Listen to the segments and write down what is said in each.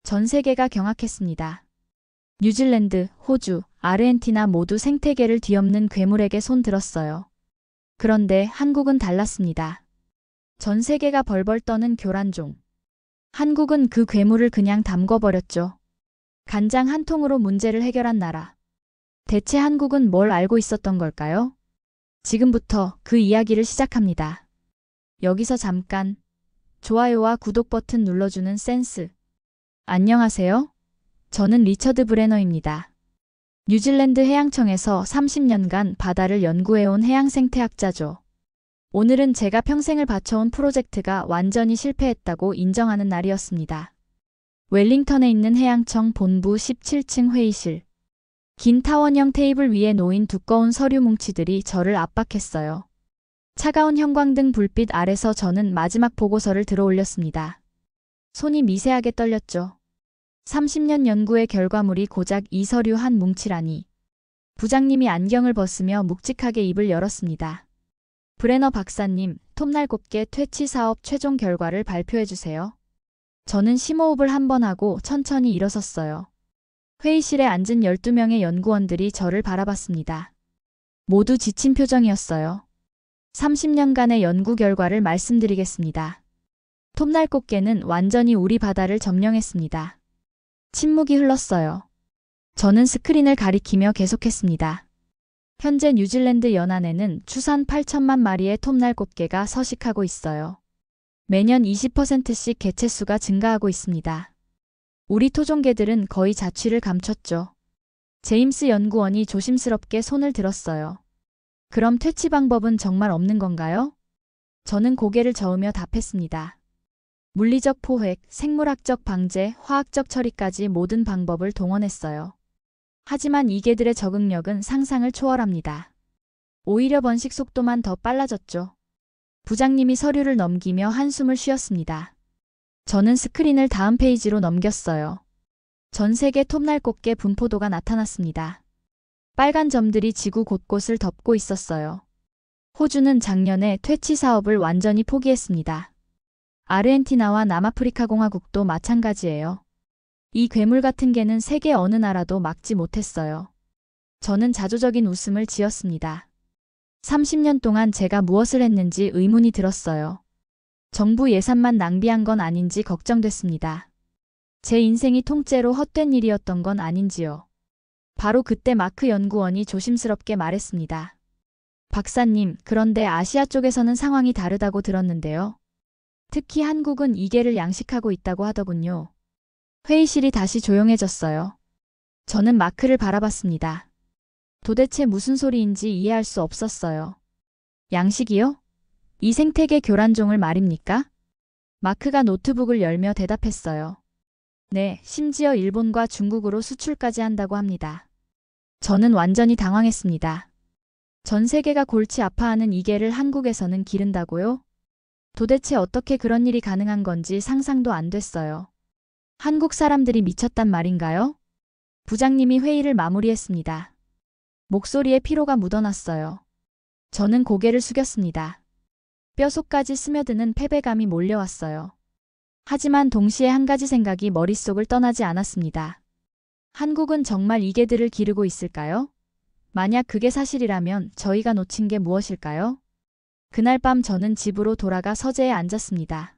전 세계가 경악했습니다. 뉴질랜드, 호주, 아르헨티나 모두 생태계를 뒤엎는 괴물에게 손 들었어요. 그런데 한국은 달랐습니다. 전 세계가 벌벌 떠는 교란종. 한국은 그 괴물을 그냥 담궈버렸죠. 간장 한 통으로 문제를 해결한 나라. 대체 한국은 뭘 알고 있었던 걸까요? 지금부터 그 이야기를 시작합니다. 여기서 잠깐 좋아요와 구독 버튼 눌러주는 센스. 안녕하세요. 저는 리처드 브레너입니다. 뉴질랜드 해양청에서 30년간 바다를 연구해온 해양생태학자죠. 오늘은 제가 평생을 바쳐온 프로젝트가 완전히 실패했다고 인정하는 날이었습니다. 웰링턴에 있는 해양청 본부 17층 회의실. 긴 타원형 테이블 위에 놓인 두꺼운 서류 뭉치들이 저를 압박했어요. 차가운 형광등 불빛 아래서 저는 마지막 보고서를 들어올렸습니다. 손이 미세하게 떨렸죠. 30년 연구의 결과물이 고작 이 서류 한 뭉치라니. 부장님이 안경을 벗으며 묵직하게 입을 열었습니다. 브레너 박사님, 톱날곱게 퇴치 사업 최종 결과를 발표해주세요. 저는 심호흡을 한 번 하고 천천히 일어섰어요. 회의실에 앉은 12명의 연구원들이 저를 바라봤습니다. 모두 지친 표정이었어요. 30년간의 연구 결과를 말씀드리겠습니다. 톱날꽃게는 완전히 우리 바다를 점령했습니다. 침묵이 흘렀어요. 저는 스크린을 가리키며 계속했습니다. 현재 뉴질랜드 연안에는 추산 8천만 마리의 톱날꽃게가 서식하고 있어요. 매년 20%씩 개체수가 증가하고 있습니다. 우리 토종개들은 거의 자취를 감췄죠. 제임스 연구원이 조심스럽게 손을 들었어요. 그럼 퇴치 방법은 정말 없는 건가요? 저는 고개를 저으며 답했습니다. 물리적 포획, 생물학적 방제, 화학적 처리까지 모든 방법을 동원했어요. 하지만 이 개들의 적응력은 상상을 초월합니다. 오히려 번식 속도만 더 빨라졌죠. 부장님이 서류를 넘기며 한숨을 쉬었습니다. 저는 스크린을 다음 페이지로 넘겼어요. 전 세계 톱날꽃게 분포도가 나타났습니다. 빨간 점들이 지구 곳곳을 덮고 있었어요. 호주는 작년에 퇴치 사업을 완전히 포기했습니다. 아르헨티나와 남아프리카 공화국도 마찬가지예요. 이 괴물 같은 개는 세계 어느 나라도 막지 못했어요. 저는 자조적인 웃음을 지었습니다. 30년 동안 제가 무엇을 했는지 의문이 들었어요. 정부 예산만 낭비한 건 아닌지 걱정됐습니다. 제 인생이 통째로 헛된 일이었던 건 아닌지요. 바로 그때 마크 연구원이 조심스럽게 말했습니다. 박사님, 그런데 아시아 쪽에서는 상황이 다르다고 들었는데요. 특히 한국은 이 개를 양식하고 있다고 하더군요. 회의실이 다시 조용해졌어요. 저는 마크를 바라봤습니다. 도대체 무슨 소리인지 이해할 수 없었어요. 양식이요? 이 생태계 교란종을 말입니까? 마크가 노트북을 열며 대답했어요. 네, 심지어 일본과 중국으로 수출까지 한다고 합니다. 저는 완전히 당황했습니다. 전 세계가 골치 아파하는 이 개를 한국에서는 기른다고요? 도대체 어떻게 그런 일이 가능한 건지 상상도 안 됐어요. 한국 사람들이 미쳤단 말인가요? 부장님이 회의를 마무리했습니다. 목소리에 피로가 묻어났어요. 저는 고개를 숙였습니다. 뼛속까지 스며드는 패배감이 몰려왔어요. 하지만 동시에 한 가지 생각이 머릿속을 떠나지 않았습니다. 한국은 정말 이 개들을 기르고 있을까요? 만약 그게 사실이라면 저희가 놓친 게 무엇일까요? 그날 밤 저는 집으로 돌아가 서재에 앉았습니다.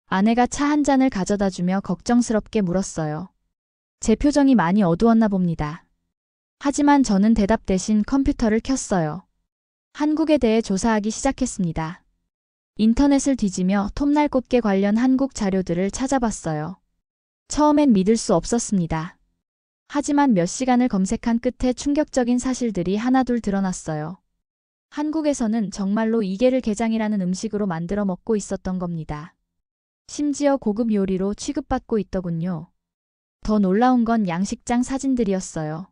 아내가 차 한 잔을 가져다 주며 걱정스럽게 물었어요. 제 표정이 많이 어두웠나 봅니다. 하지만 저는 대답 대신 컴퓨터를 켰어요. 한국에 대해 조사하기 시작했습니다. 인터넷을 뒤지며 톱날꽃게 관련 한국 자료들을 찾아봤어요. 처음엔 믿을 수 없었습니다. 하지만 몇 시간을 검색한 끝에 충격적인 사실들이 하나둘 드러났어요. 한국에서는 정말로 이 개를 게장이라는 음식으로 만들어 먹고 있었던 겁니다. 심지어 고급 요리로 취급받고 있더군요. 더 놀라운 건 양식장 사진들이었어요.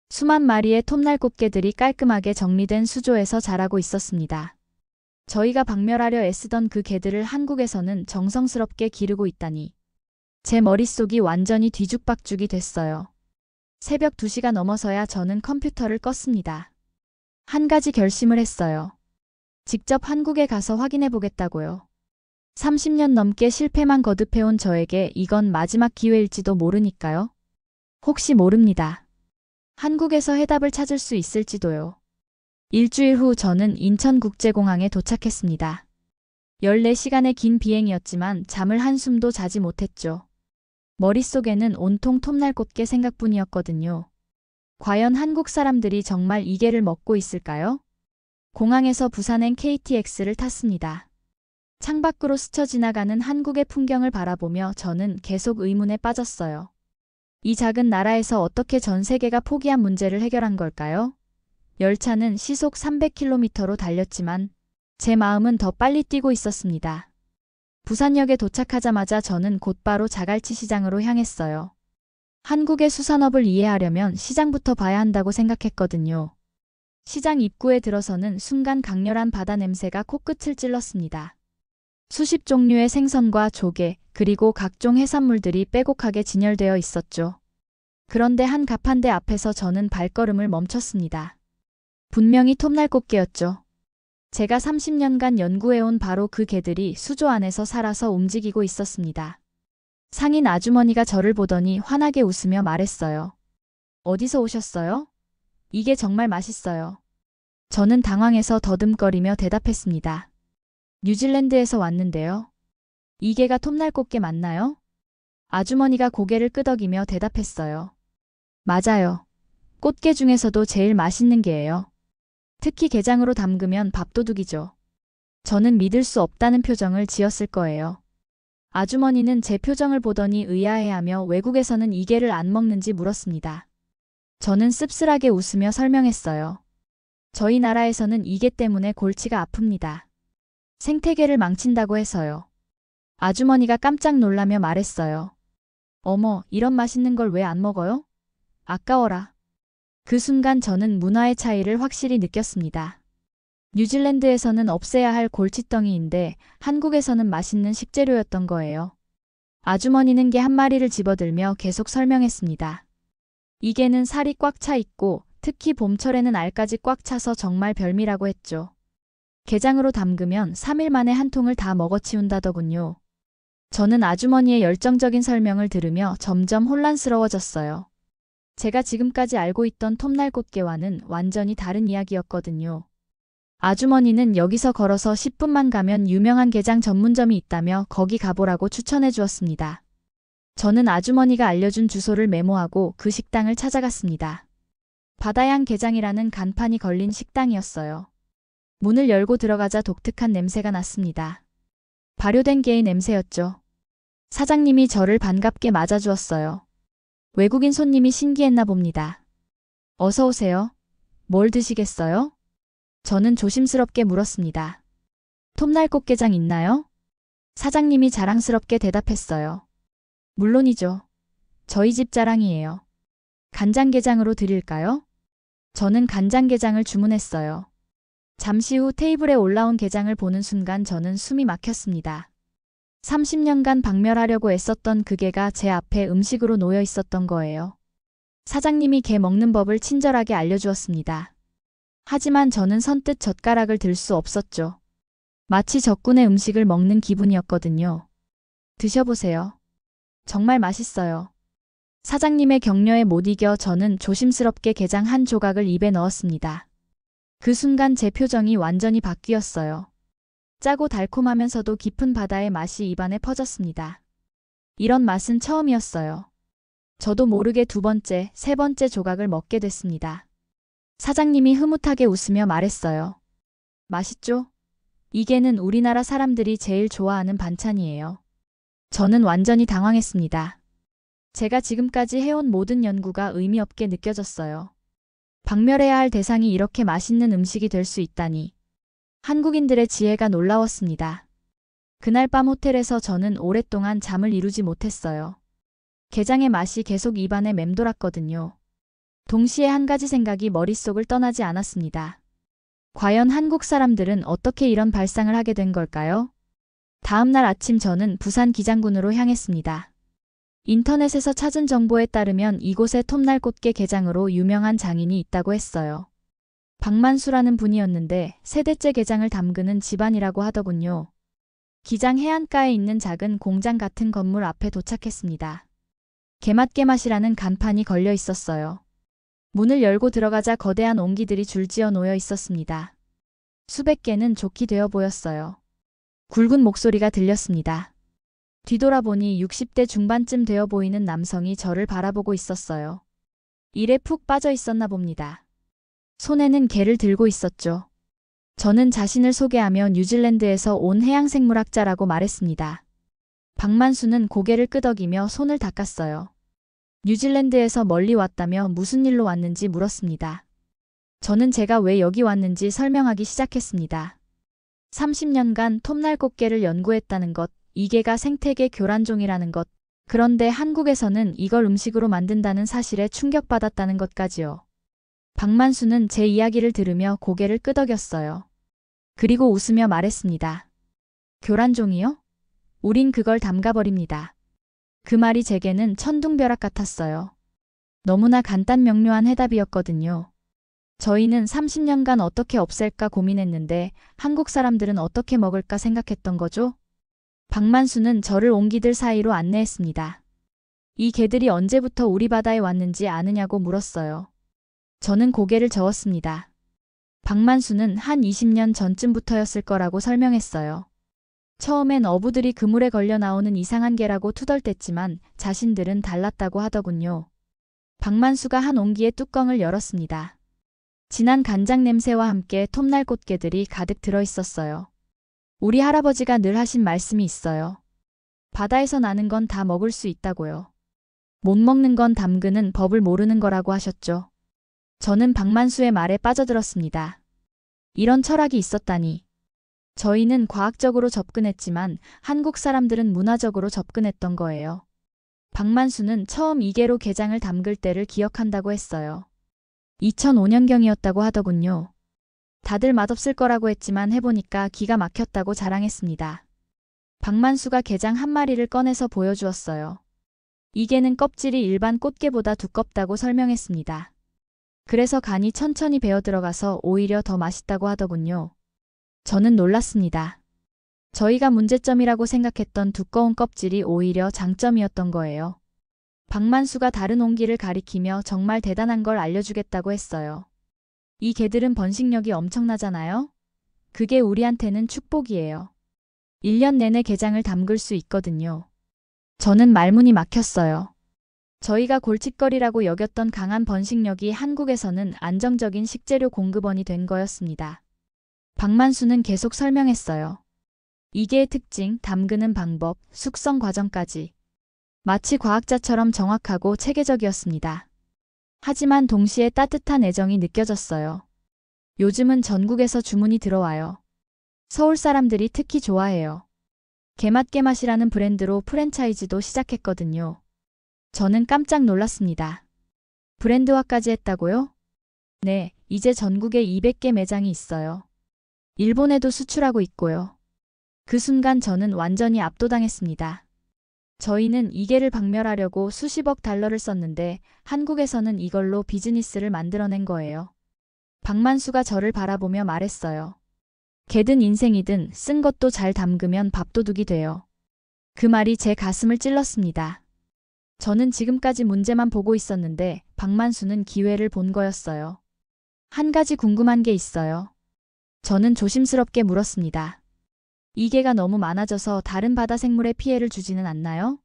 수만 마리의 톱날꽃게들이 깔끔하게 정리된 수조에서 자라고 있었습니다. 저희가 박멸하려 애쓰던 그 개들을 한국에서는 정성스럽게 기르고 있다니. 제 머릿속이 완전히 뒤죽박죽이 됐어요. 새벽 2시가 넘어서야 저는 컴퓨터를 껐습니다. 한 가지 결심을 했어요. 직접 한국에 가서 확인해 보겠다고요. 30년 넘게 실패만 거듭해온 저에게 이건 마지막 기회일지도 모르니까요. 혹시 모릅니다. 한국에서 해답을 찾을 수 있을지도요. 일주일 후 저는 인천국제공항에 도착했습니다. 14시간의 긴 비행이었지만 잠을 한숨도 자지 못했죠. 머릿속에는 온통 톱날꽃게 생각뿐이었거든요. 과연 한국 사람들이 정말 이 개를 먹고 있을까요? 공항에서 부산행 KTX를 탔습니다. 창밖으로 스쳐 지나가는 한국의 풍경을 바라보며 저는 계속 의문에 빠졌어요. 이 작은 나라에서 어떻게 전 세계가 포기한 문제를 해결한 걸까요? 열차는 시속 300km로 달렸지만 제 마음은 더 빨리 뛰고 있었습니다. 부산역에 도착하자마자 저는 곧바로 자갈치 시장으로 향했어요. 한국의 수산업을 이해하려면 시장부터 봐야 한다고 생각했거든요. 시장 입구에 들어서는 순간 강렬한 바다 냄새가 코끝을 찔렀습니다. 수십 종류의 생선과 조개, 그리고 각종 해산물들이 빼곡하게 진열되어 있었죠. 그런데 한 가판대 앞에서 저는 발걸음을 멈췄습니다. 분명히 톱날꽃게였죠. 제가 30년간 연구해온 바로 그 개들이 수조 안에서 살아서 움직이고 있었습니다. 상인 아주머니가 저를 보더니 환하게 웃으며 말했어요. 어디서 오셨어요? 이게 정말 맛있어요. 저는 당황해서 더듬거리며 대답했습니다. 뉴질랜드에서 왔는데요. 이 개가 톱날꽃게 맞나요? 아주머니가 고개를 끄덕이며 대답했어요. 맞아요. 꽃게 중에서도 제일 맛있는 게예요. 특히 게장으로 담그면 밥도둑이죠. 저는 믿을 수 없다는 표정을 지었을 거예요. 아주머니는 제 표정을 보더니 의아해하며 외국에서는 이 개를 안 먹는지 물었습니다. 저는 씁쓸하게 웃으며 설명했어요. 저희 나라에서는 이 개 때문에 골치가 아픕니다. 생태계를 망친다고 해서요. 아주머니가 깜짝 놀라며 말했어요. 어머, 이런 맛있는 걸 왜 안 먹어요? 아까워라. 그 순간 저는 문화의 차이를 확실히 느꼈습니다. 뉴질랜드에서는 없애야 할 골칫덩이인데 한국에서는 맛있는 식재료였던 거예요. 아주머니는 개 한 마리를 집어들며 계속 설명했습니다. 이 개는 살이 꽉 차 있고 특히 봄철에는 알까지 꽉 차서 정말 별미라고 했죠. 게장으로 담그면 3일 만에 한 통을 다 먹어치운다더군요. 저는 아주머니의 열정적인 설명을 들으며 점점 혼란스러워졌어요. 제가 지금까지 알고 있던 톱날꽃게와는 완전히 다른 이야기였거든요. 아주머니는 여기서 걸어서 10분만 가면 유명한 게장 전문점이 있다며 거기 가보라고 추천해 주었습니다. 저는 아주머니가 알려준 주소를 메모하고 그 식당을 찾아갔습니다. 바다양 게장이라는 간판이 걸린 식당이었어요. 문을 열고 들어가자 독특한 냄새가 났습니다. 발효된 게의 냄새였죠. 사장님이 저를 반갑게 맞아주었어요. 외국인 손님이 신기했나 봅니다. 어서 오세요. 뭘 드시겠어요? 저는 조심스럽게 물었습니다. 톱날꽃게장 있나요? 사장님이 자랑스럽게 대답했어요. 물론이죠. 저희 집 자랑이에요. 간장게장으로 드릴까요? 저는 간장게장을 주문했어요. 잠시 후 테이블에 올라온 게장을 보는 순간 저는 숨이 막혔습니다. 30년간 박멸하려고 애썼던 그 개가 제 앞에 음식으로 놓여 있었던 거예요. 사장님이 게 먹는 법을 친절하게 알려주었습니다. 하지만 저는 선뜻 젓가락을 들 수 없었죠. 마치 적군의 음식을 먹는 기분이었거든요. 드셔보세요. 정말 맛있어요. 사장님의 격려에 못 이겨 저는 조심스럽게 게장 한 조각을 입에 넣었습니다. 그 순간 제 표정이 완전히 바뀌었어요. 짜고 달콤하면서도 깊은 바다의 맛이 입안에 퍼졌습니다. 이런 맛은 처음이었어요. 저도 모르게 두 번째, 세 번째 조각을 먹게 됐습니다. 사장님이 흐뭇하게 웃으며 말했어요. 맛있죠? 이 게는 우리나라 사람들이 제일 좋아하는 반찬이에요. 저는 완전히 당황했습니다. 제가 지금까지 해온 모든 연구가 의미 없게 느껴졌어요. 박멸해야 할 대상이 이렇게 맛있는 음식이 될 수 있다니. 한국인들의 지혜가 놀라웠습니다. 그날 밤 호텔에서 저는 오랫동안 잠을 이루지 못했어요. 게장의 맛이 계속 입안에 맴돌았거든요. 동시에 한 가지 생각이 머릿속을 떠나지 않았습니다. 과연 한국 사람들은 어떻게 이런 발상을 하게 된 걸까요? 다음 날 아침 저는 부산 기장군으로 향했습니다. 인터넷에서 찾은 정보에 따르면 이곳에 톱날꽃게 게장으로 유명한 장인이 있다고 했어요. 박만수라는 분이었는데 세대째 게장을 담그는 집안이라고 하더군요. 기장 해안가에 있는 작은 공장 같은 건물 앞에 도착했습니다. 개맛개맛이라는 간판이 걸려 있었어요. 문을 열고 들어가자 거대한 옹기들이 줄지어 놓여 있었습니다. 수백 개는 조끼 되어 보였어요. 굵은 목소리가 들렸습니다. 뒤돌아보니 60대 중반쯤 되어 보이는 남성이 저를 바라보고 있었어요. 일에 푹 빠져 있었나 봅니다. 손에는 개를 들고 있었죠. 저는 자신을 소개하며 뉴질랜드에서 온 해양생물학자라고 말했습니다. 박만수는 고개를 끄덕이며 손을 닦았어요. 뉴질랜드에서 멀리 왔다며 무슨 일로 왔는지 물었습니다. 저는 제가 왜 여기 왔는지 설명하기 시작했습니다. 30년간 톱날꽃게를 연구했다는 것, 이 개가 생태계 교란종이라는 것, 그런데 한국에서는 이걸 음식으로 만든다는 사실에 충격받았다는 것까지요. 박만수는 제 이야기를 들으며 고개를 끄덕였어요. 그리고 웃으며 말했습니다. 교란종이요? 우린 그걸 담가버립니다. 그 말이 제게는 천둥벼락 같았어요. 너무나 간단명료한 해답이었거든요. 저희는 30년간 어떻게 없앨까 고민했는데 한국 사람들은 어떻게 먹을까 생각했던 거죠? 박만수는 저를 옹기들 사이로 안내했습니다. 이 개들이 언제부터 우리 바다에 왔는지 아느냐고 물었어요. 저는 고개를 저었습니다. 박만수는 한 20년 전쯤부터였을 거라고 설명했어요. 처음엔 어부들이 그물에 걸려 나오는 이상한 개라고 투덜댔지만 자신들은 달랐다고 하더군요. 박만수가 한 옹기의 뚜껑을 열었습니다. 진한 간장 냄새와 함께 톱날꽃게들이 가득 들어 있었어요. 우리 할아버지가 늘 하신 말씀이 있어요. 바다에서 나는 건 다 먹을 수 있다고요. 못 먹는 건 담그는 법을 모르는 거라고 하셨죠. 저는 박만수의 말에 빠져들었습니다. 이런 철학이 있었다니. 저희는 과학적으로 접근했지만 한국 사람들은 문화적으로 접근했던 거예요. 박만수는 처음 이개로 게장을 담글 때를 기억한다고 했어요. 2005년경이었다고 하더군요. 다들 맛없을 거라고 했지만 해보니까 기가 막혔다고 자랑했습니다. 박만수가 게장 한 마리를 꺼내서 보여주었어요. 이 개는 껍질이 일반 꽃게보다 두껍다고 설명했습니다. 그래서 간이 천천히 배어 들어가서 오히려 더 맛있다고 하더군요. 저는 놀랐습니다. 저희가 문제점이라고 생각했던 두꺼운 껍질이 오히려 장점이었던 거예요. 박만수가 다른 옹기를 가리키며 정말 대단한 걸 알려주겠다고 했어요. 이 개들은 번식력이 엄청나잖아요? 그게 우리한테는 축복이에요. 1년 내내 게장을 담글 수 있거든요. 저는 말문이 막혔어요. 저희가 골칫거리라고 여겼던 강한 번식력이 한국에서는 안정적인 식재료 공급원이 된 거였습니다. 박만수는 계속 설명했어요. 이게의 특징, 담그는 방법, 숙성 과정까지. 마치 과학자처럼 정확하고 체계적이었습니다. 하지만 동시에 따뜻한 애정이 느껴졌어요. 요즘은 전국에서 주문이 들어와요. 서울 사람들이 특히 좋아해요. 개맛개맛이라는 브랜드로 프랜차이즈도 시작했거든요. 저는 깜짝 놀랐습니다. 브랜드화까지 했다고요? 네, 이제 전국에 200개 매장이 있어요. 일본에도 수출하고 있고요. 그 순간 저는 완전히 압도당했습니다. 저희는 이 개를 박멸하려고 수십억 달러를 썼는데 한국에서는 이걸로 비즈니스를 만들어낸 거예요. 박만수가 저를 바라보며 말했어요. 개든 인생이든 쓴 것도 잘 담그면 밥도둑이 돼요. 그 말이 제 가슴을 찔렀습니다. 저는 지금까지 문제만 보고 있었는데 박만수는 기회를 본 거였어요. 한 가지 궁금한 게 있어요. 저는 조심스럽게 물었습니다. 이 개가 너무 많아져서 다른 바다 생물에 피해를 주지는 않나요?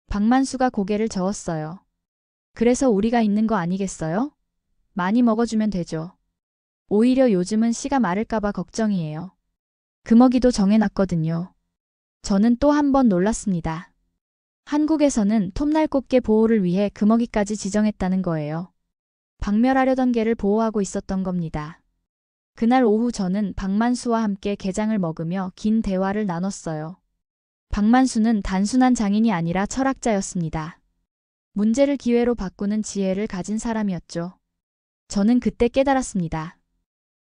박만수가 고개를 저었어요. 그래서 우리가 있는 거 아니겠어요? 많이 먹어주면 되죠. 오히려 요즘은 씨가 마를까봐 걱정이에요. 금어기도 정해놨거든요. 저는 또 한 번 놀랐습니다. 한국에서는 톱날꽃게 보호를 위해 금어기까지 지정했다는 거예요. 박멸하려던 개를 보호하고 있었던 겁니다. 그날 오후 저는 박만수와 함께 게장을 먹으며 긴 대화를 나눴어요. 박만수는 단순한 장인이 아니라 철학자였습니다. 문제를 기회로 바꾸는 지혜를 가진 사람이었죠. 저는 그때 깨달았습니다.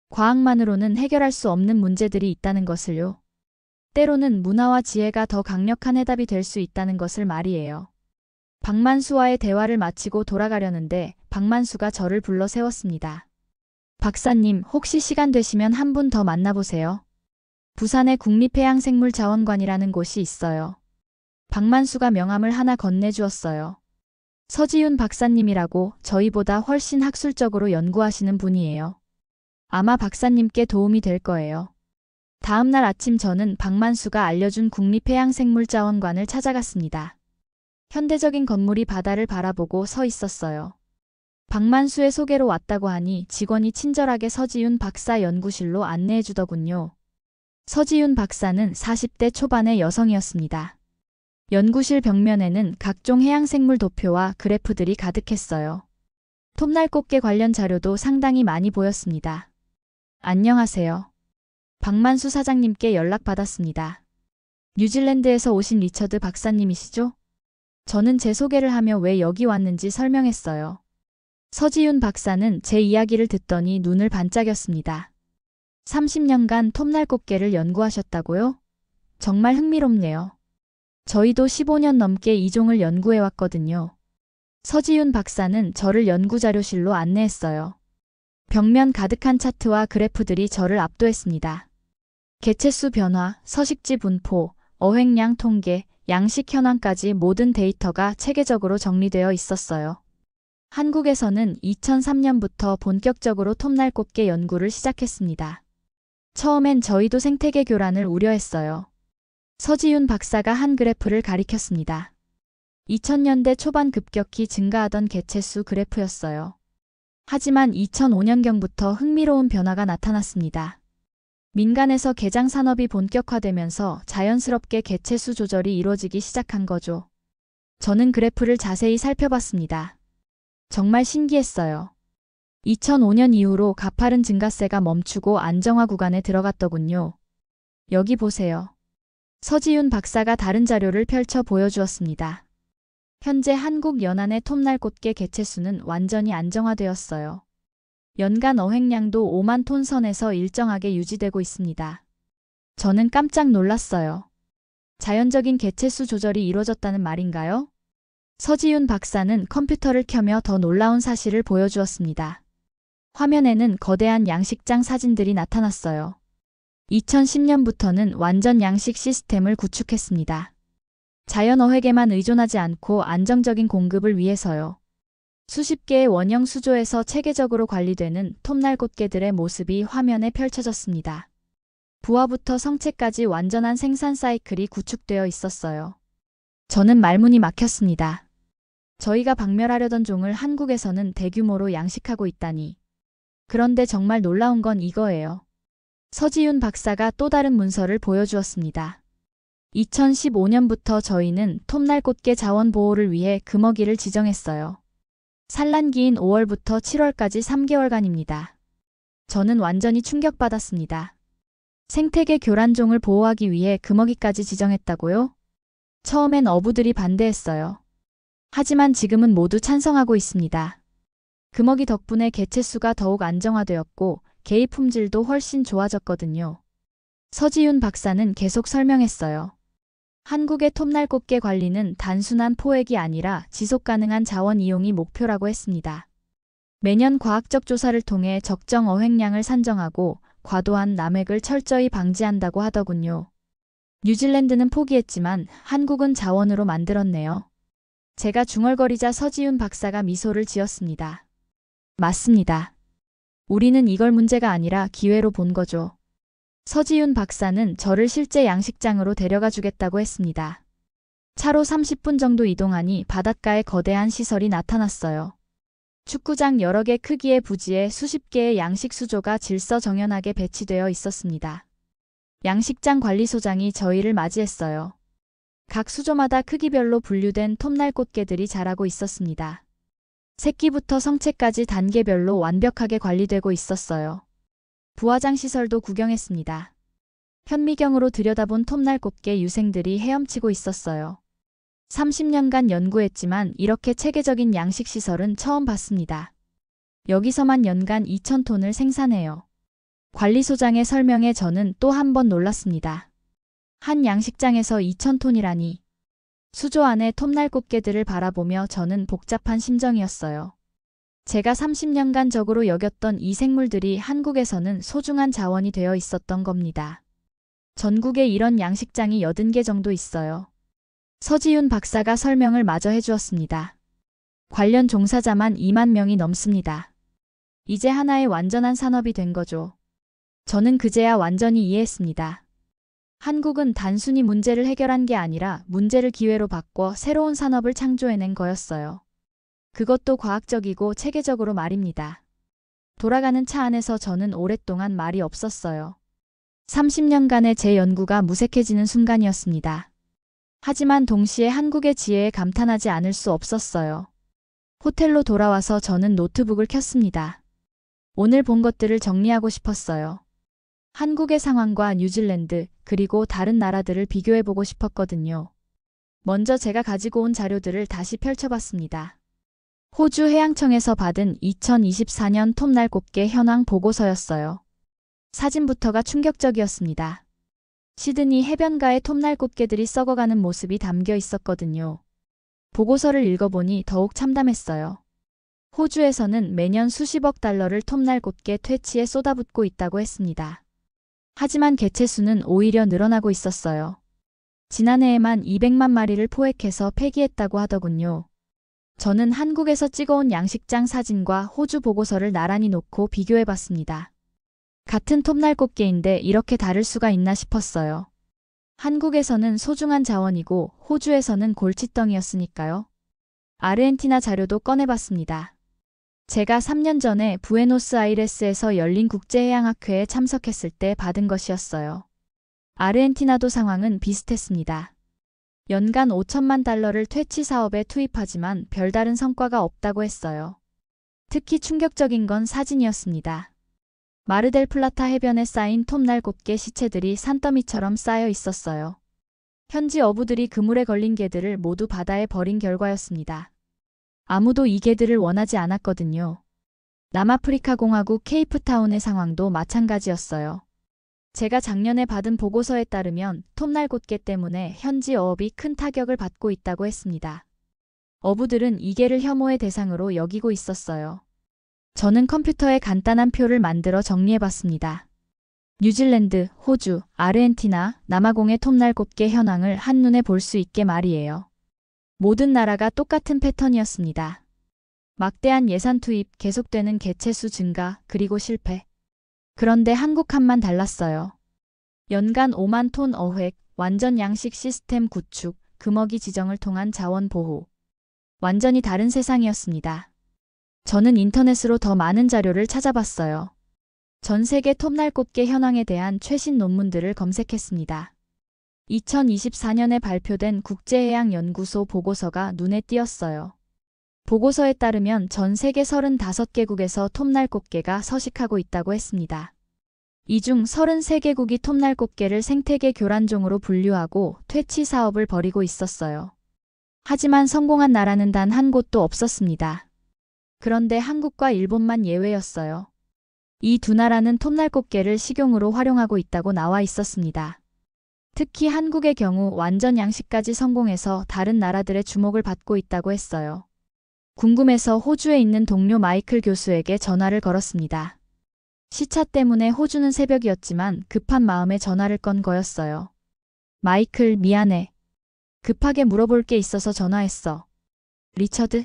과학만으로는 해결할 수 없는 문제들이 있다는 것을요. 때로는 문화와 지혜가 더 강력한 해답이 될 수 있다는 것을 말이에요. 박만수와의 대화를 마치고 돌아가려는데 박만수가 저를 불러 세웠습니다. 박사님, 혹시 시간 되시면 한 분 더 만나보세요. 부산에 국립해양생물자원관이라는 곳이 있어요. 박만수가 명함을 하나 건네주었어요. 서지윤 박사님이라고 저희보다 훨씬 학술적으로 연구하시는 분이에요. 아마 박사님께 도움이 될 거예요. 다음 날 아침 저는 박만수가 알려준 국립해양생물자원관을 찾아갔습니다. 현대적인 건물이 바다를 바라보고 서 있었어요. 박만수의 소개로 왔다고 하니 직원이 친절하게 서지윤 박사 연구실로 안내해 주더군요. 서지윤 박사는 40대 초반의 여성이었습니다. 연구실 벽면에는 각종 해양생물 도표와 그래프들이 가득했어요. 톱날꽃게 관련 자료도 상당히 많이 보였습니다. 안녕하세요. 박만수 사장님께 연락받았습니다. 뉴질랜드에서 오신 리처드 박사님이시죠? 저는 제 소개를 하며 왜 여기 왔는지 설명했어요. 서지윤 박사는 제 이야기를 듣더니 눈을 반짝였습니다. 30년간 톱날꽃게를 연구하셨다고요? 정말 흥미롭네요. 저희도 15년 넘게 이 종을 연구해왔거든요. 서지윤 박사는 저를 연구자료실로 안내했어요. 벽면 가득한 차트와 그래프들이 저를 압도했습니다. 개체수 변화, 서식지 분포, 어획량 통계, 양식 현황까지 모든 데이터가 체계적으로 정리되어 있었어요. 한국에서는 2003년부터 본격적으로 톱날꽃게 연구를 시작했습니다. 처음엔 저희도 생태계 교란을 우려했어요. 서지윤 박사가 한 그래프를 가리켰습니다. 2000년대 초반 급격히 증가하던 개체수 그래프였어요. 하지만 2005년경부터 흥미로운 변화가 나타났습니다. 민간에서 개장 산업이 본격화되면서 자연스럽게 개체수 조절이 이루어지기 시작한 거죠. 저는 그래프를 자세히 살펴봤습니다. 정말 신기했어요. 2005년 이후로 가파른 증가세가 멈추고 안정화 구간에 들어갔더군요. 여기 보세요. 서지윤 박사가 다른 자료를 펼쳐 보여주었습니다. 현재 한국 연안의 톱날꽃게 개체수는 완전히 안정화되었어요. 연간 어획량도 5만 톤 선에서 일정하게 유지되고 있습니다. 저는 깜짝 놀랐어요. 자연적인 개체수 조절이 이루어졌다는 말인가요? 서지윤 박사는 컴퓨터를 켜며 더 놀라운 사실을 보여주었습니다. 화면에는 거대한 양식장 사진들이 나타났어요. 2010년부터는 완전 양식 시스템을 구축했습니다. 자연 어획에만 의존하지 않고 안정적인 공급을 위해서요. 수십 개의 원형 수조에서 체계적으로 관리되는 톱날꽃게들의 모습이 화면에 펼쳐졌습니다. 부화부터 성체까지 완전한 생산 사이클이 구축되어 있었어요. 저는 말문이 막혔습니다. 저희가 박멸하려던 종을 한국에서는 대규모로 양식하고 있다니. 그런데 정말 놀라운 건 이거예요. 서지윤 박사가 또 다른 문서를 보여주었습니다. 2015년부터 저희는 톱날꽃게 자원 보호를 위해 금어기를 지정했어요. 산란기인 5월부터 7월까지 3개월간입니다. 저는 완전히 충격받았습니다. 생태계 교란종을 보호하기 위해 금어기까지 지정했다고요? 처음엔 어부들이 반대했어요. 하지만 지금은 모두 찬성하고 있습니다. 금어기 덕분에 개체수가 더욱 안정화되었고 개입 품질도 훨씬 좋아졌거든요. 서지윤 박사는 계속 설명했어요. 한국의 톱날꽃게 관리는 단순한 포획이 아니라 지속가능한 자원 이용이 목표라고 했습니다. 매년 과학적 조사를 통해 적정 어획량을 산정하고 과도한 남획을 철저히 방지한다고 하더군요. 뉴질랜드는 포기했지만 한국은 자원으로 만들었네요. 제가 중얼거리자 서지윤 박사가 미소를 지었습니다. 맞습니다. 우리는 이걸 문제가 아니라 기회로 본 거죠. 서지윤 박사는 저를 실제 양식장으로 데려가 주겠다고 했습니다. 차로 30분 정도 이동하니 바닷가에 거대한 시설이 나타났어요. 축구장 여러 개 크기의 부지에 수십 개의 양식 수조가 질서정연하게 배치되어 있었습니다. 양식장 관리소장이 저희를 맞이했어요. 각 수조마다 크기별로 분류된 톱날꽃게들이 자라고 있었습니다. 새끼부터 성체까지 단계별로 완벽하게 관리되고 있었어요. 부화장 시설도 구경했습니다. 현미경으로 들여다본 톱날꽃게 유생들이 헤엄치고 있었어요. 30년간 연구했지만 이렇게 체계적인 양식 시설은 처음 봤습니다. 여기서만 연간 2,000톤을 생산해요. 관리소장의 설명에 저는 또 한 번 놀랐습니다. 한 양식장에서 2,000톤이라니. 수조 안의 톱날꽃게들을 바라보며 저는 복잡한 심정이었어요. 제가 30년간 적으로 여겼던 이 생물들이 한국에서는 소중한 자원이 되어 있었던 겁니다. 전국에 이런 양식장이 80개 정도 있어요. 서지윤 박사가 설명을 마저 해주었습니다. 관련 종사자만 2만 명이 넘습니다. 이제 하나의 완전한 산업이 된 거죠. 저는 그제야 완전히 이해했습니다. 한국은 단순히 문제를 해결한 게 아니라 문제를 기회로 바꿔 새로운 산업을 창조해낸 거였어요. 그것도 과학적이고 체계적으로 말입니다. 돌아가는 차 안에서 저는 오랫동안 말이 없었어요. 30년간의 제 연구가 무색해지는 순간이었습니다. 하지만 동시에 한국의 지혜에 감탄하지 않을 수 없었어요. 호텔로 돌아와서 저는 노트북을 켰습니다. 오늘 본 것들을 정리하고 싶었어요. 한국의 상황과 뉴질랜드 그리고 다른 나라들을 비교해보고 싶었거든요. 먼저 제가 가지고 온 자료들을 다시 펼쳐봤습니다. 호주 해양청에서 받은 2024년 톱날꽃게 현황 보고서였어요. 사진부터가 충격적이었습니다. 시드니 해변가에 톱날꽃게들이 썩어가는 모습이 담겨 있었거든요. 보고서를 읽어보니 더욱 참담했어요. 호주에서는 매년 수십억 달러를 톱날꽃게 퇴치에 쏟아붓고 있다고 했습니다. 하지만 개체 수는 오히려 늘어나고 있었어요. 지난해에만 200만 마리를 포획해서 폐기했다고 하더군요. 저는 한국에서 찍어온 양식장 사진과 호주 보고서를 나란히 놓고 비교해봤습니다. 같은 톱날꽃게인데 이렇게 다를 수가 있나 싶었어요. 한국에서는 소중한 자원이고 호주에서는 골칫덩이였으니까요. 아르헨티나 자료도 꺼내봤습니다. 제가 3년 전에 부에노스아이레스에서 열린 국제해양학회에 참석했을 때 받은 것이었어요. 아르헨티나도 상황은 비슷했습니다. 연간 5천만 달러를 퇴치 사업에 투입하지만 별다른 성과가 없다고 했어요. 특히 충격적인 건 사진이었습니다. 마르델 플라타 해변에 쌓인 톱날꽃게 시체들이 산더미처럼 쌓여 있었어요. 현지 어부들이 그물에 걸린 개들을 모두 바다에 버린 결과였습니다. 아무도 이 개들을 원하지 않았거든요. 남아프리카 공화국 케이프타운의 상황도 마찬가지였어요. 제가 작년에 받은 보고서에 따르면 톱날꽃게 때문에 현지 어업이 큰 타격을 받고 있다고 했습니다. 어부들은 이 개를 혐오의 대상으로 여기고 있었어요. 저는 컴퓨터에 간단한 표를 만들어 정리해봤습니다. 뉴질랜드, 호주, 아르헨티나, 남아공의 톱날꽃게 현황을 한눈에 볼 수 있게 말이에요. 모든 나라가 똑같은 패턴이었습니다. 막대한 예산 투입, 계속되는 개체 수 증가, 그리고 실패. 그런데 한국함만 달랐어요. 연간 5만 톤 어획, 완전 양식 시스템 구축, 금어기 지정을 통한 자원 보호. 완전히 다른 세상이었습니다. 저는 인터넷으로 더 많은 자료를 찾아봤어요. 전 세계 톱날꽃게 현황에 대한 최신 논문들을 검색했습니다. 2024년에 발표된 국제해양연구소 보고서가 눈에 띄었어요. 보고서에 따르면 전 세계 35개국에서 톱날꽃게가 서식하고 있다고 했습니다. 이 중 33개국이 톱날꽃게를 생태계 교란종으로 분류하고 퇴치 사업을 벌이고 있었어요. 하지만 성공한 나라는 단 한 곳도 없었습니다. 그런데 한국과 일본만 예외였어요. 이 두 나라는 톱날꽃게를 식용으로 활용하고 있다고 나와 있었습니다. 특히 한국의 경우 완전 양식까지 성공해서 다른 나라들의 주목을 받고 있다고 했어요. 궁금해서 호주에 있는 동료 마이클 교수에게 전화를 걸었습니다. 시차 때문에 호주는 새벽이었지만 급한 마음에 전화를 건 거였어요. 마이클, 미안해. 급하게 물어볼 게 있어서 전화했어. 리처드?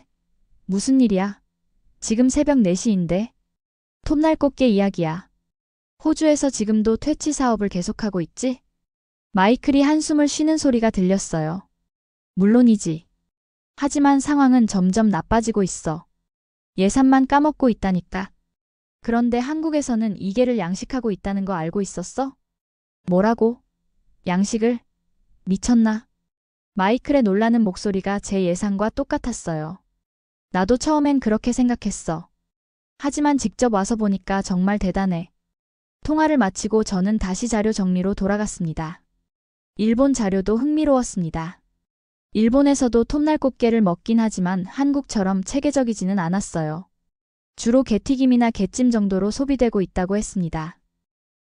무슨 일이야? 지금 새벽 4시인데? 톱날꽃게 이야기야. 호주에서 지금도 퇴치 사업을 계속하고 있지? 마이클이 한숨을 쉬는 소리가 들렸어요. 물론이지. 하지만 상황은 점점 나빠지고 있어. 예산만 까먹고 있다니까. 그런데 한국에서는 이 개를 양식하고 있다는 거 알고 있었어? 뭐라고? 양식을? 미쳤나? 마이클의 놀라는 목소리가 제 예상과 똑같았어요. 나도 처음엔 그렇게 생각했어. 하지만 직접 와서 보니까 정말 대단해. 통화를 마치고 저는 다시 자료 정리로 돌아갔습니다. 일본 자료도 흥미로웠습니다. 일본에서도 톱날꽃게를 먹긴 하지만 한국처럼 체계적이지는 않았어요. 주로 게튀김이나 게찜 정도로 소비되고 있다고 했습니다.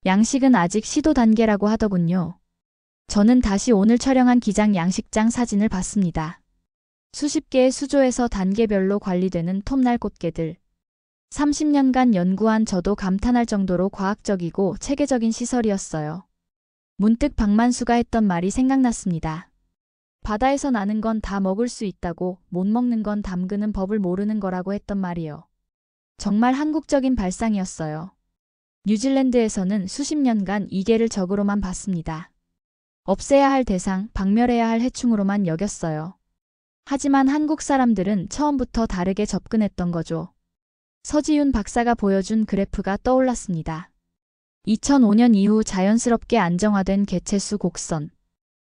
양식은 아직 시도 단계라고 하더군요. 저는 다시 오늘 촬영한 기장 양식장 사진을 봤습니다. 수십 개의 수조에서 단계별로 관리되는 톱날꽃게들. 30년간 연구한 저도 감탄할 정도로 과학적이고 체계적인 시설이었어요. 문득 박만수가 했던 말이 생각났습니다. 바다에서 나는 건 다 먹을 수 있다고 못 먹는 건 담그는 법을 모르는 거라고 했던 말이요. 정말 한국적인 발상이었어요. 뉴질랜드에서는 수십 년간 이게를 적으로만 봤습니다. 없애야 할 대상, 박멸해야 할 해충으로만 여겼어요. 하지만 한국 사람들은 처음부터 다르게 접근했던 거죠. 서지윤 박사가 보여준 그래프가 떠올랐습니다. 2005년 이후 자연스럽게 안정화된 개체수 곡선.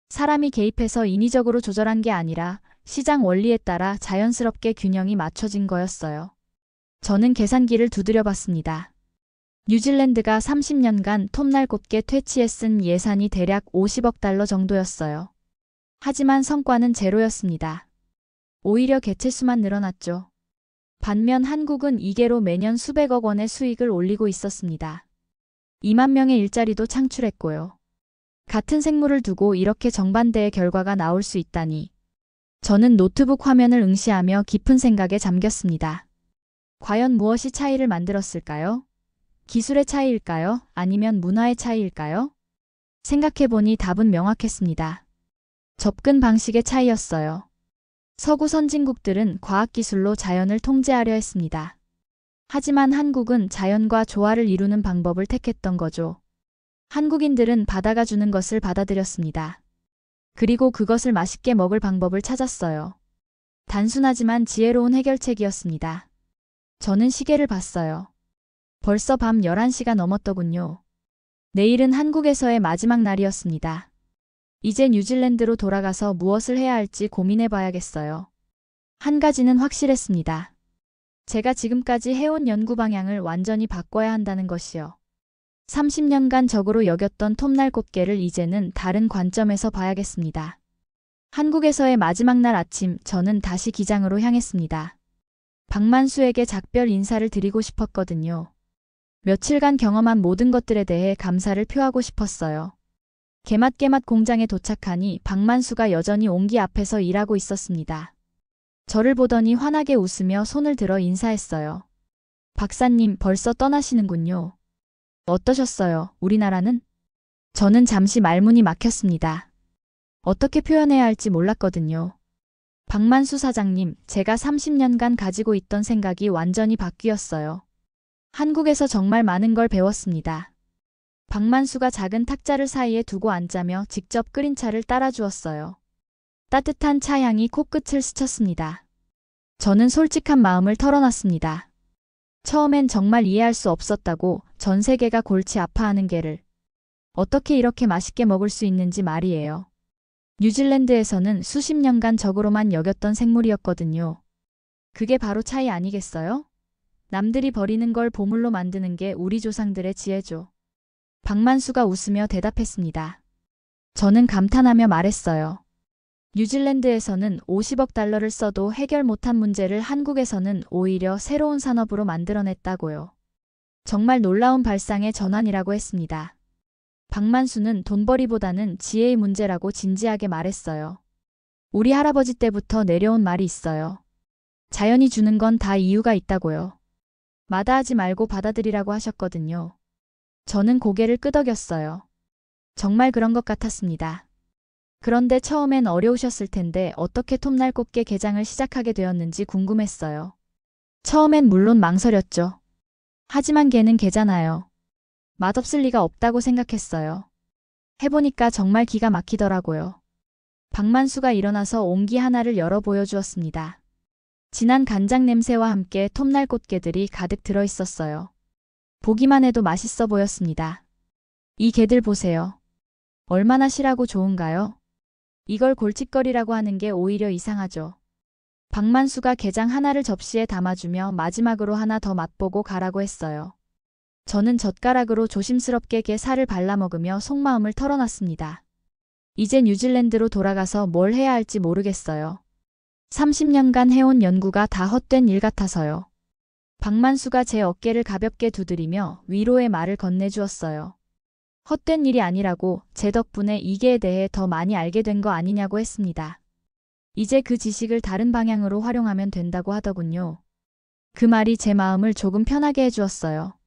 사람이 개입해서 인위적으로 조절한 게 아니라 시장 원리에 따라 자연스럽게 균형이 맞춰진 거였어요. 저는 계산기를 두드려 봤습니다. 뉴질랜드가 30년간 톱날곱게 퇴치에 쓴 예산이 대략 50억 달러 정도였어요. 하지만 성과는 제로였습니다. 오히려 개체수만 늘어났죠. 반면 한국은 이게로 매년 수백억 원의 수익을 올리고 있었습니다. 2만 명의 일자리도 창출했고요. 같은 생물을 두고 이렇게 정반대의 결과가 나올 수 있다니. 저는 노트북 화면을 응시하며 깊은 생각에 잠겼습니다. 과연 무엇이 차이를 만들었을까요? 기술의 차이일까요? 아니면 문화의 차이일까요? 생각해보니 답은 명확했습니다. 접근 방식의 차이였어요. 서구 선진국들은 과학기술로 자연을 통제하려 했습니다. 하지만 한국은 자연과 조화를 이루는 방법을 택했던 거죠. 한국인들은 바다가 주는 것을 받아들였습니다. 그리고 그것을 맛있게 먹을 방법을 찾았어요. 단순하지만 지혜로운 해결책이었습니다. 저는 시계를 봤어요. 벌써 밤 11시가 넘었더군요. 내일은 한국에서의 마지막 날이었습니다. 이제 뉴질랜드로 돌아가서 무엇을 해야 할지 고민해 봐야겠어요. 한 가지는 확실했습니다. 제가 지금까지 해온 연구 방향을 완전히 바꿔야 한다는 것이요. 30년간 적으로 여겼던 톱날꽃게를 이제는 다른 관점에서 봐야겠습니다. 한국에서의 마지막 날 아침, 저는 다시 기장으로 향했습니다. 박만수에게 작별 인사를 드리고 싶었거든요. 며칠간 경험한 모든 것들에 대해 감사를 표하고 싶었어요. 개맛개맛 공장에 도착하니 박만수가 여전히 옹기 앞에서 일하고 있었습니다. 저를 보더니 환하게 웃으며 손을 들어 인사했어요. 박사님, 벌써 떠나시는군요. 어떠셨어요, 우리나라는? 저는 잠시 말문이 막혔습니다. 어떻게 표현해야 할지 몰랐거든요. 박만수 사장님, 제가 30년간 가지고 있던 생각이 완전히 바뀌었어요. 한국에서 정말 많은 걸 배웠습니다. 박만수가 작은 탁자를 사이에 두고 앉자며 직접 끓인 차를 따라주었어요. 따뜻한 차향이 코끝을 스쳤습니다. 저는 솔직한 마음을 털어놨습니다. 처음엔 정말 이해할 수 없었다고, 전 세계가 골치 아파하는 게를 어떻게 이렇게 맛있게 먹을 수 있는지 말이에요. 뉴질랜드에서는 수십 년간 적으로만 여겼던 생물이었거든요. 그게 바로 차이 아니겠어요? 남들이 버리는 걸 보물로 만드는 게 우리 조상들의 지혜죠. 박만수가 웃으며 대답했습니다. 저는 감탄하며 말했어요. 뉴질랜드에서는 50억 달러를 써도 해결 못한 문제를 한국에서는 오히려 새로운 산업으로 만들어냈다고요. 정말 놀라운 발상의 전환이라고 했습니다. 박만수는 돈벌이보다는 지혜의 문제라고 진지하게 말했어요. 우리 할아버지 때부터 내려온 말이 있어요. 자연이 주는 건 다 이유가 있다고요. 마다하지 말고 받아들이라고 하셨거든요. 저는 고개를 끄덕였어요. 정말 그런 것 같았습니다. 그런데 처음엔 어려우셨을 텐데 어떻게 톱날꽃게 개장을 시작하게 되었는지 궁금했어요. 처음엔 물론 망설였죠. 하지만 개는 개잖아요. 맛없을 리가 없다고 생각했어요. 해보니까 정말 기가 막히더라고요. 박만수가 일어나서 옹기 하나를 열어 보여주었습니다. 진한 간장 냄새와 함께 톱날꽃게들이 가득 들어있었어요. 보기만 해도 맛있어 보였습니다. 이 게들 보세요. 얼마나 실하고 좋은가요? 이걸 골칫거리라고 하는 게 오히려 이상하죠. 박만수가 게장 하나를 접시에 담아주며 마지막으로 하나 더 맛보고 가라고 했어요. 저는 젓가락으로 조심스럽게 게 살을 발라먹으며 속마음을 털어놨습니다. 이제 뉴질랜드로 돌아가서 뭘 해야 할지 모르겠어요. 30년간 해온 연구가 다 헛된 일 같아서요. 박만수가 제 어깨를 가볍게 두드리며 위로의 말을 건네주었어요. 헛된 일이 아니라고, 제 덕분에 이게에 대해 더 많이 알게 된 거 아니냐고 했습니다. 이제 그 지식을 다른 방향으로 활용하면 된다고 하더군요. 그 말이 제 마음을 조금 편하게 해주었어요.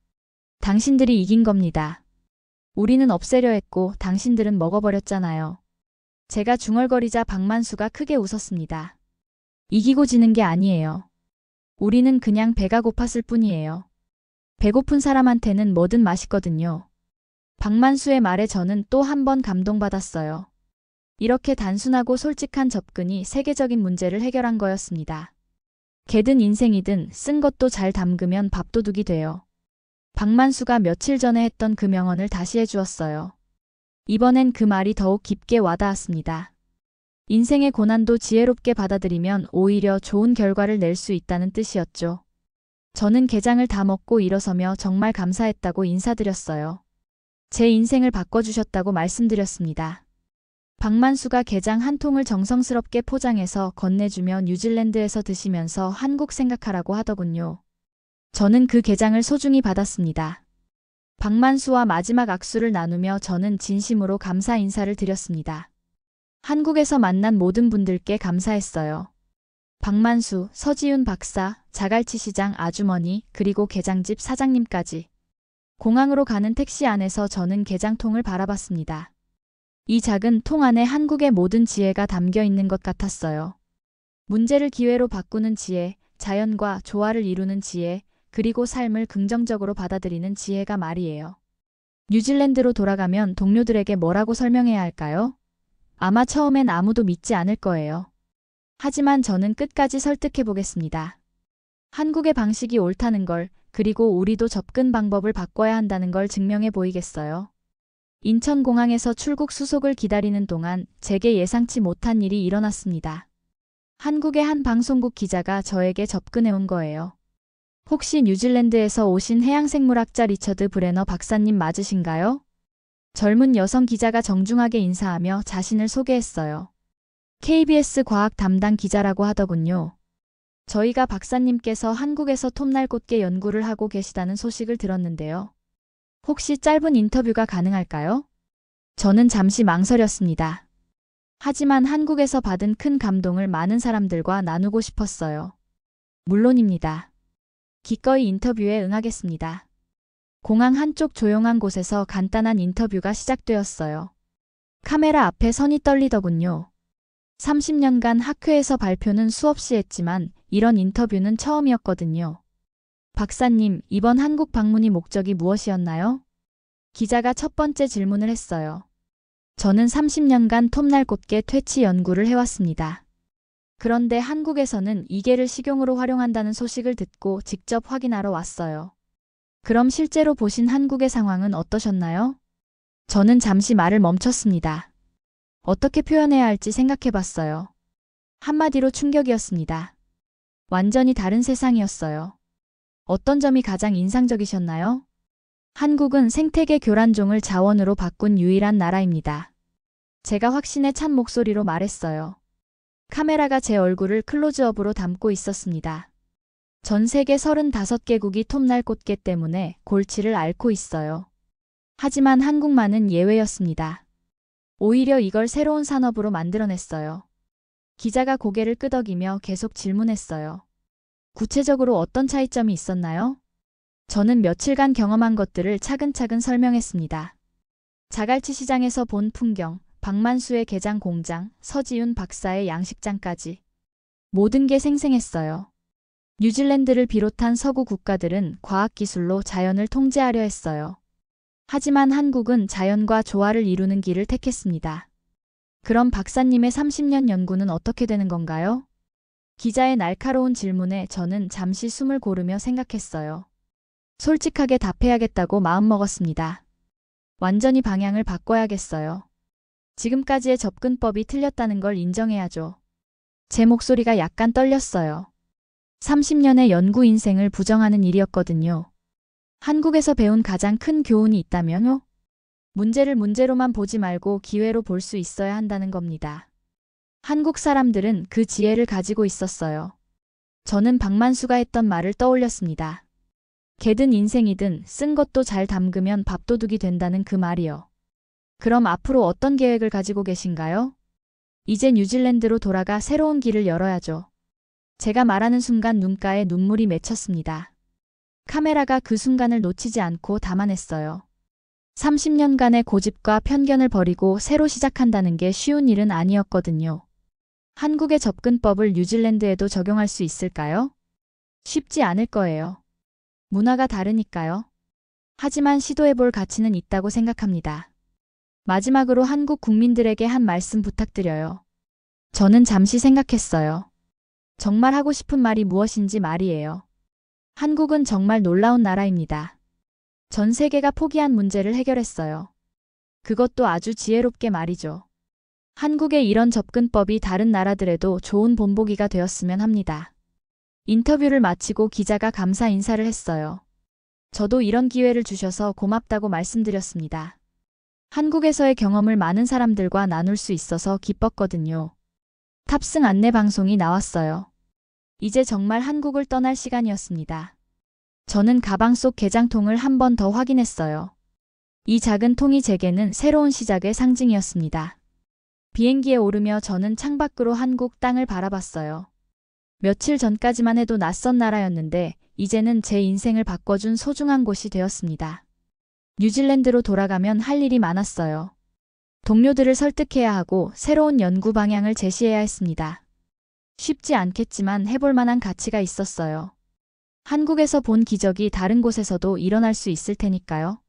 당신들이 이긴 겁니다. 우리는 없애려 했고 당신들은 먹어버렸잖아요. 제가 중얼거리자 박만수가 크게 웃었습니다. 이기고 지는 게 아니에요. 우리는 그냥 배가 고팠을 뿐이에요. 배고픈 사람한테는 뭐든 맛있거든요. 박만수의 말에 저는 또 한 번 감동받았어요. 이렇게 단순하고 솔직한 접근이 세계적인 문제를 해결한 거였습니다. 개든 인생이든 쓴 것도 잘 담그면 밥도둑이 돼요. 박만수가 며칠 전에 했던 그 명언을 다시 해주었어요. 이번엔 그 말이 더욱 깊게 와닿았습니다. 인생의 고난도 지혜롭게 받아들이면 오히려 좋은 결과를 낼 수 있다는 뜻이었죠. 저는 게장을 다 먹고 일어서며 정말 감사했다고 인사드렸어요. 제 인생을 바꿔주셨다고 말씀드렸습니다. 박만수가 게장 한 통을 정성스럽게 포장해서 건네주며 뉴질랜드에서 드시면서 한국 생각하라고 하더군요. 저는 그 게장을 소중히 받았습니다. 박만수와 마지막 악수를 나누며 저는 진심으로 감사 인사를 드렸습니다. 한국에서 만난 모든 분들께 감사했어요. 박만수, 서지윤 박사, 자갈치 시장 아주머니, 그리고 게장집 사장님까지. 공항으로 가는 택시 안에서 저는 게장통을 바라봤습니다. 이 작은 통 안에 한국의 모든 지혜가 담겨 있는 것 같았어요. 문제를 기회로 바꾸는 지혜, 자연과 조화를 이루는 지혜, 그리고 삶을 긍정적으로 받아들이는 지혜가 말이에요. 뉴질랜드로 돌아가면 동료들에게 뭐라고 설명해야 할까요? 아마 처음엔 아무도 믿지 않을 거예요. 하지만 저는 끝까지 설득해 보겠습니다. 한국의 방식이 옳다는 걸, 그리고 우리도 접근 방법을 바꿔야 한다는 걸 증명해 보이겠어요. 인천공항에서 출국 수속을 기다리는 동안 제게 예상치 못한 일이 일어났습니다. 한국의 한 방송국 기자가 저에게 접근해 온 거예요. 혹시 뉴질랜드에서 오신 해양생물학자 리처드 브레너 박사님 맞으신가요? 젊은 여성 기자가 정중하게 인사하며 자신을 소개했어요. KBS 과학 담당 기자라고 하더군요. 저희가 박사님께서 한국에서 톱날꽃게 연구를 하고 계시다는 소식을 들었는데요. 혹시 짧은 인터뷰가 가능할까요? 저는 잠시 망설였습니다. 하지만 한국에서 받은 큰 감동을 많은 사람들과 나누고 싶었어요. 물론입니다. 기꺼이 인터뷰에 응하겠습니다. 공항 한쪽 조용한 곳에서 간단한 인터뷰가 시작되었어요. 카메라 앞에 선이 떨리더군요. 30년간 학회에서 발표는 수없이 했지만 이런 인터뷰는 처음이었거든요. 박사님, 이번 한국 방문이 목적이 무엇이었나요? 기자가 첫 번째 질문을 했어요. 저는 30년간 톱날꽃게 퇴치 연구를 해왔습니다. 그런데 한국에서는 이 개를 식용으로 활용한다는 소식을 듣고 직접 확인하러 왔어요. 그럼 실제로 보신 한국의 상황은 어떠셨나요? 저는 잠시 말을 멈췄습니다. 어떻게 표현해야 할지 생각해봤어요. 한마디로 충격이었습니다. 완전히 다른 세상이었어요. 어떤 점이 가장 인상적이셨나요? 한국은 생태계 교란종을 자원으로 바꾼 유일한 나라입니다. 제가 확신에 찬 목소리로 말했어요. 카메라가 제 얼굴을 클로즈업으로 담고 있었습니다. 전 세계 35개국이 톱날꽃게 때문에 골치를 앓고 있어요. 하지만 한국만은 예외였습니다. 오히려 이걸 새로운 산업으로 만들어냈어요. 기자가 고개를 끄덕이며 계속 질문했어요. 구체적으로 어떤 차이점이 있었나요? 저는 며칠간 경험한 것들을 차근차근 설명했습니다. 자갈치 시장에서 본 풍경, 박만수의 게장 공장, 서지윤 박사의 양식장까지. 모든 게 생생했어요. 뉴질랜드를 비롯한 서구 국가들은 과학기술로 자연을 통제하려 했어요. 하지만 한국은 자연과 조화를 이루는 길을 택했습니다. 그럼 박사님의 30년 연구는 어떻게 되는 건가요? 기자의 날카로운 질문에 저는 잠시 숨을 고르며 생각했어요. 솔직하게 답해야겠다고 마음먹었습니다. 완전히 방향을 바꿔야겠어요. 지금까지의 접근법이 틀렸다는 걸 인정해야죠. 제 목소리가 약간 떨렸어요. 30년의 연구 인생을 부정하는 일이었거든요. 한국에서 배운 가장 큰 교훈이 있다면요? 문제를 문제로만 보지 말고 기회로 볼 수 있어야 한다는 겁니다. 한국 사람들은 그 지혜를 가지고 있었어요. 저는 박만수가 했던 말을 떠올렸습니다. 개든 인생이든 쓴 것도 잘 담그면 밥도둑이 된다는 그 말이요. 그럼 앞으로 어떤 계획을 가지고 계신가요? 이제 뉴질랜드로 돌아가 새로운 길을 열어야죠. 제가 말하는 순간 눈가에 눈물이 맺혔습니다. 카메라가 그 순간을 놓치지 않고 담아냈어요. 30년간의 고집과 편견을 버리고 새로 시작한다는 게 쉬운 일은 아니었거든요. 한국의 접근법을 뉴질랜드에도 적용할 수 있을까요? 쉽지 않을 거예요. 문화가 다르니까요. 하지만 시도해볼 가치는 있다고 생각합니다. 마지막으로 한국 국민들에게 한 말씀 부탁드려요. 저는 잠시 생각했어요. 정말 하고 싶은 말이 무엇인지 말이에요. 한국은 정말 놀라운 나라입니다. 전 세계가 포기한 문제를 해결했어요. 그것도 아주 지혜롭게 말이죠. 한국의 이런 접근법이 다른 나라들에도 좋은 본보기가 되었으면 합니다. 인터뷰를 마치고 기자가 감사 인사를 했어요. 저도 이런 기회를 주셔서 고맙다고 말씀드렸습니다. 한국에서의 경험을 많은 사람들과 나눌 수 있어서 기뻤거든요. 탑승 안내 방송이 나왔어요. 이제 정말 한국을 떠날 시간이었습니다. 저는 가방 속 게장통을 한 번 더 확인했어요. 이 작은 통이 제게는 새로운 시작의 상징이었습니다. 비행기에 오르며 저는 창밖으로 한국 땅을 바라봤어요. 며칠 전까지만 해도 낯선 나라였는데 이제는 제 인생을 바꿔준 소중한 곳이 되었습니다. 뉴질랜드로 돌아가면 할 일이 많았어요. 동료들을 설득해야 하고 새로운 연구 방향을 제시해야 했습니다. 쉽지 않겠지만 해볼 만한 가치가 있었어요. 한국에서 본 기적이 다른 곳에서도 일어날 수 있을 테니까요.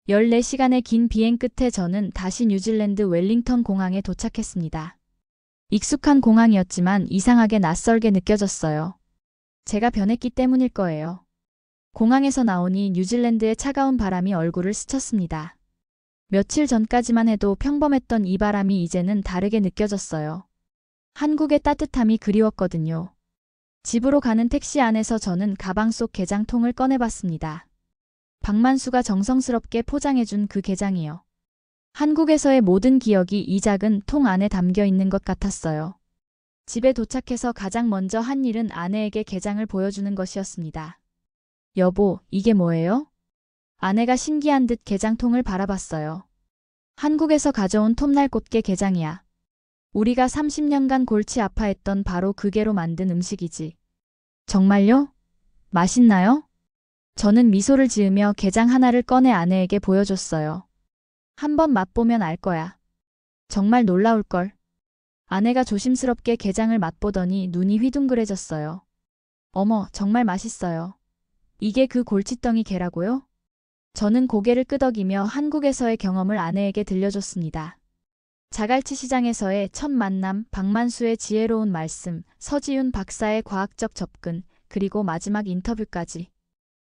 14시간의 긴 비행 끝에 저는 다시 뉴질랜드 웰링턴 공항에 도착했습니다. 익숙한 공항이었지만 이상하게 낯설게 느껴졌어요. 제가 변했기 때문일 거예요. 공항에서 나오니 뉴질랜드의 차가운 바람이 얼굴을 스쳤습니다. 며칠 전까지만 해도 평범했던 이 바람이 이제는 다르게 느껴졌어요. 한국의 따뜻함이 그리웠거든요. 집으로 가는 택시 안에서 저는 가방 속 게장통을 꺼내봤습니다. 박만수가 정성스럽게 포장해준 그 게장이요. 한국에서의 모든 기억이 이 작은 통 안에 담겨 있는 것 같았어요. 집에 도착해서 가장 먼저 한 일은 아내에게 게장을 보여주는 것이었습니다. 여보, 이게 뭐예요? 아내가 신기한 듯 게장통을 바라봤어요. 한국에서 가져온 톱날꽃게 게장이야. 우리가 30년간 골치 아파했던 바로 그 게로 만든 음식이지. 정말요? 맛있나요? 저는 미소를 지으며 게장 하나를 꺼내 아내에게 보여줬어요. 한번 맛보면 알 거야. 정말 놀라울걸. 아내가 조심스럽게 게장을 맛보더니 눈이 휘둥그레졌어요. 어머, 정말 맛있어요. 이게 그 골칫덩이 게라고요? 저는 고개를 끄덕이며 한국에서의 경험을 아내에게 들려줬습니다. 자갈치 시장에서의 첫 만남, 박만수의 지혜로운 말씀, 서지윤 박사의 과학적 접근, 그리고 마지막 인터뷰까지.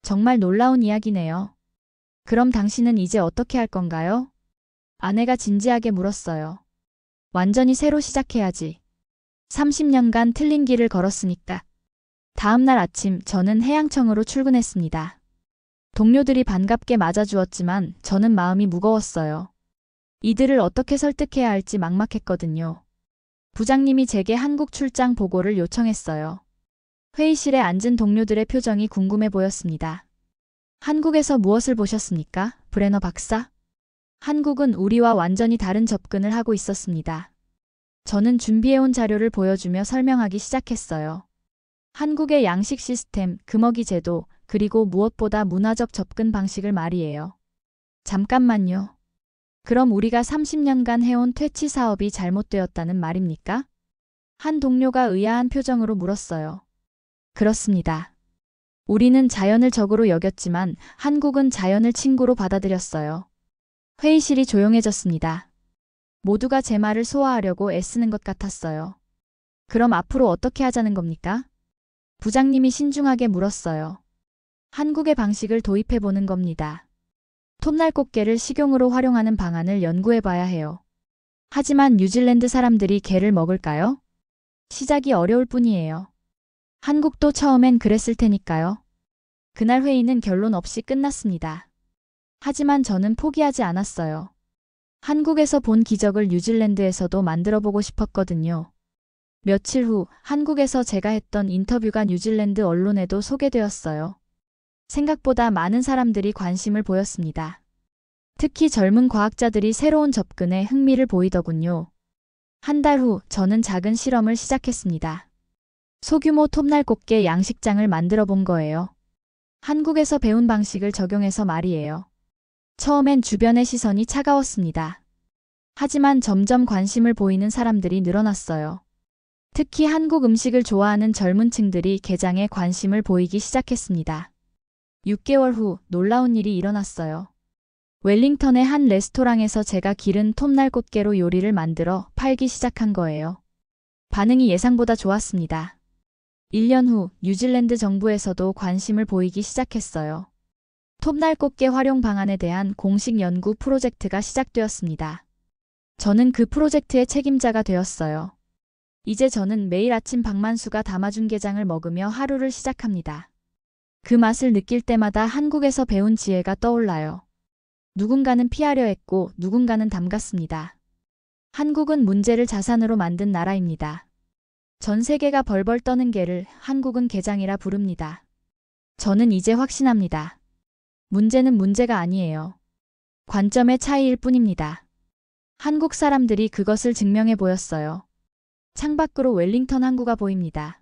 정말 놀라운 이야기네요. 그럼 당신은 이제 어떻게 할 건가요? 아내가 진지하게 물었어요. 완전히 새로 시작해야지. 30년간 틀린 길을 걸었으니까. 다음 날 아침 저는 해양청으로 출근했습니다. 동료들이 반갑게 맞아주었지만 저는 마음이 무거웠어요. 이들을 어떻게 설득해야 할지 막막했거든요. 부장님이 제게 한국 출장 보고를 요청했어요. 회의실에 앉은 동료들의 표정이 궁금해 보였습니다. 한국에서 무엇을 보셨습니까, 브레너 박사? 한국은 우리와 완전히 다른 접근을 하고 있었습니다. 저는 준비해온 자료를 보여주며 설명하기 시작했어요. 한국의 양식 시스템, 금어기 제도, 그리고 무엇보다 문화적 접근 방식을 말이에요. 잠깐만요. 그럼 우리가 30년간 해온 퇴치 사업이 잘못되었다는 말입니까? 한 동료가 의아한 표정으로 물었어요. 그렇습니다. 우리는 자연을 적으로 여겼지만 한국은 자연을 친구로 받아들였어요. 회의실이 조용해졌습니다. 모두가 제 말을 소화하려고 애쓰는 것 같았어요. 그럼 앞으로 어떻게 하자는 겁니까? 부장님이 신중하게 물었어요. 한국의 방식을 도입해보는 겁니다. 톱날꽃게를 식용으로 활용하는 방안을 연구해봐야 해요. 하지만 뉴질랜드 사람들이 게를 먹을까요? 시작이 어려울 뿐이에요. 한국도 처음엔 그랬을 테니까요. 그날 회의는 결론 없이 끝났습니다. 하지만 저는 포기하지 않았어요. 한국에서 본 기적을 뉴질랜드에서도 만들어보고 싶었거든요. 며칠 후 한국에서 제가 했던 인터뷰가 뉴질랜드 언론에도 소개되었어요. 생각보다 많은 사람들이 관심을 보였습니다. 특히 젊은 과학자들이 새로운 접근에 흥미를 보이더군요. 한 달 후 저는 작은 실험을 시작했습니다. 소규모 톱날꽃게 양식장을 만들어 본 거예요. 한국에서 배운 방식을 적용해서 말이에요. 처음엔 주변의 시선이 차가웠습니다. 하지만 점점 관심을 보이는 사람들이 늘어났어요. 특히 한국 음식을 좋아하는 젊은 층들이 게장에 관심을 보이기 시작했습니다. 6개월 후 놀라운 일이 일어났어요. 웰링턴의 한 레스토랑에서 제가 기른 톱날꽃게로 요리를 만들어 팔기 시작한 거예요. 반응이 예상보다 좋았습니다. 1년 후 뉴질랜드 정부에서도 관심을 보이기 시작했어요. 톱날꽃게 활용 방안에 대한 공식 연구 프로젝트가 시작되었습니다. 저는 그 프로젝트의 책임자가 되었어요. 이제 저는 매일 아침 박만수가 담아준 게장을 먹으며 하루를 시작합니다. 그 맛을 느낄 때마다 한국에서 배운 지혜가 떠올라요. 누군가는 피하려 했고 누군가는 담갔습니다. 한국은 문제를 자산으로 만든 나라입니다. 전 세계가 벌벌 떠는 게를 한국은 게장이라 부릅니다. 저는 이제 확신합니다. 문제는 문제가 아니에요. 관점의 차이일 뿐입니다. 한국 사람들이 그것을 증명해 보였어요. 창밖으로 웰링턴 항구가 보입니다.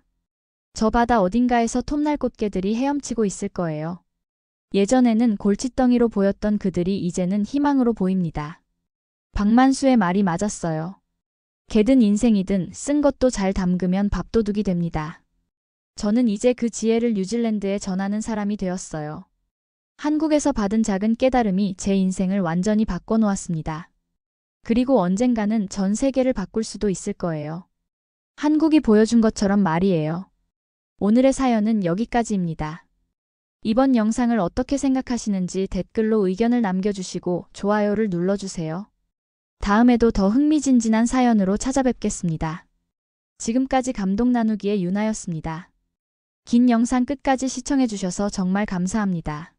저 바다 어딘가에서 톱날꽃게들이 헤엄치고 있을 거예요. 예전에는 골칫덩이로 보였던 그들이 이제는 희망으로 보입니다. 박만수의 말이 맞았어요. 개든 인생이든 쓴 것도 잘 담그면 밥도둑이 됩니다. 저는 이제 그 지혜를 뉴질랜드에 전하는 사람이 되었어요. 한국에서 받은 작은 깨달음이 제 인생을 완전히 바꿔놓았습니다. 그리고 언젠가는 전 세계를 바꿀 수도 있을 거예요. 한국이 보여준 것처럼 말이에요. 오늘의 사연은 여기까지입니다. 이번 영상을 어떻게 생각하시는지 댓글로 의견을 남겨주시고 좋아요를 눌러주세요. 다음에도 더 흥미진진한 사연으로 찾아뵙겠습니다. 지금까지 감동 나누기의 유나였습니다. 긴 영상 끝까지 시청해주셔서 정말 감사합니다.